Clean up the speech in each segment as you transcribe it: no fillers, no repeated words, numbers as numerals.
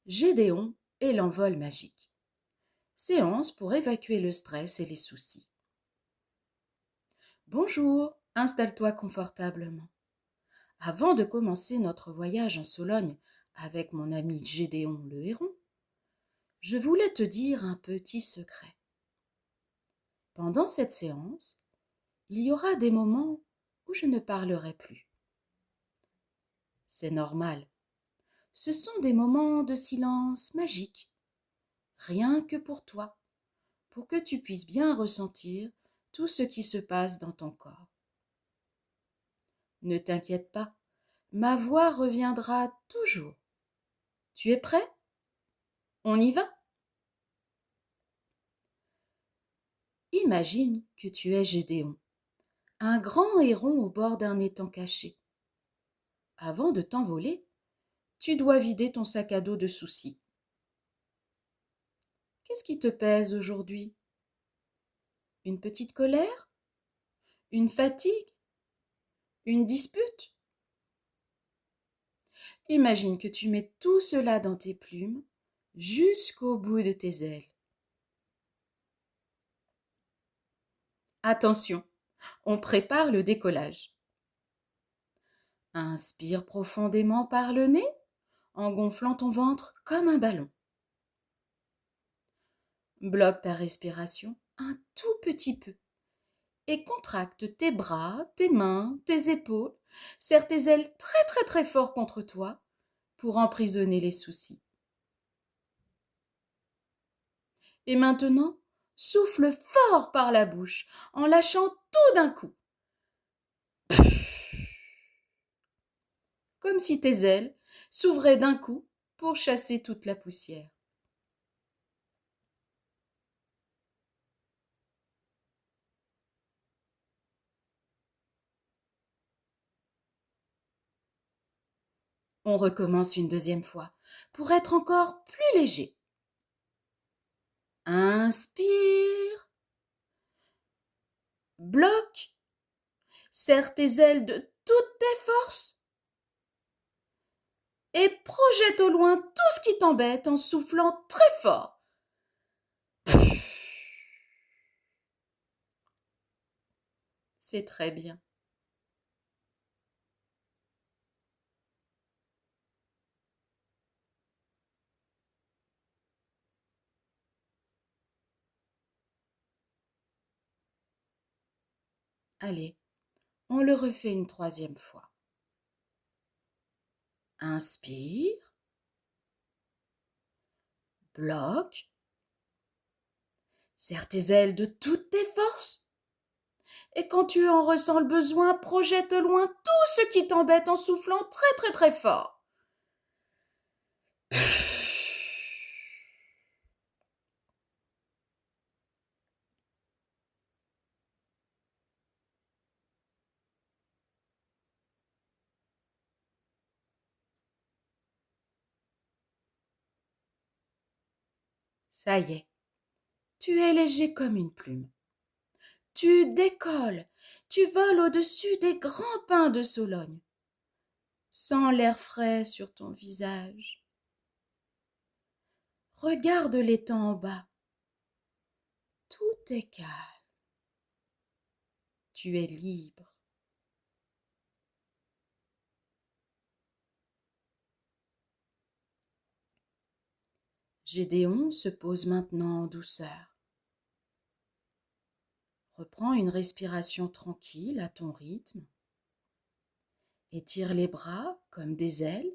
Gédéon et l'envol magique. Séance pour évacuer le stress et les soucis. Bonjour, installe-toi confortablement. Avant de commencer notre voyage en Sologne avec mon ami Gédéon le héron, je voulais te dire un petit secret. Pendant cette séance, il y aura des moments où je ne parlerai plus. C'est normal. Ce sont des moments de silence magique, rien que pour toi, pour que tu puisses bien ressentir tout ce qui se passe dans ton corps. Ne t'inquiète pas, ma voix reviendra toujours. Tu es prêt? On y va? Imagine que tu es Gédéon, un grand héron au bord d'un étang caché. Avant de t'envoler, tu dois vider ton sac à dos de soucis. Qu'est-ce qui te pèse aujourd'hui? Une petite colère? Une fatigue? Une dispute? Imagine que tu mets tout cela dans tes plumes jusqu'au bout de tes ailes. Attention, on prépare le décollage. Inspire profondément par le nez en gonflant ton ventre comme un ballon. Bloque ta respiration un tout petit peu et contracte tes bras, tes mains, tes épaules. Serre tes ailes très très très fort contre toi pour emprisonner les soucis. Et maintenant, souffle fort par la bouche en lâchant tout d'un coup. Comme si tes ailes s'ouvraient d'un coup pour chasser toute la poussière. On recommence une deuxième fois pour être encore plus léger. Inspire. Bloque. Serre tes ailes de toutes tes forces. Et projette au loin tout ce qui t'embête en soufflant très fort. C'est très bien. Allez, on le refait une troisième fois. Inspire. Bloque. Serre tes ailes de toutes tes forces. Et quand tu en ressens le besoin, projette au loin tout ce qui t'embête en soufflant très très très fort. Ça y est, tu es léger comme une plume. Tu décolles, tu voles au-dessus des grands pins de Sologne. Sens l'air frais sur ton visage. Regarde l'étang en bas. Tout est calme. Tu es libre. Gédéon se pose maintenant en douceur. Reprends une respiration tranquille à ton rythme. Étire les bras comme des ailes.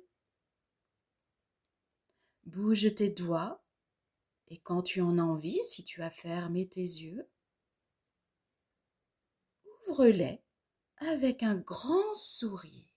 Bouge tes doigts et quand tu en as envie, si tu as fermé tes yeux, ouvre-les avec un grand sourire.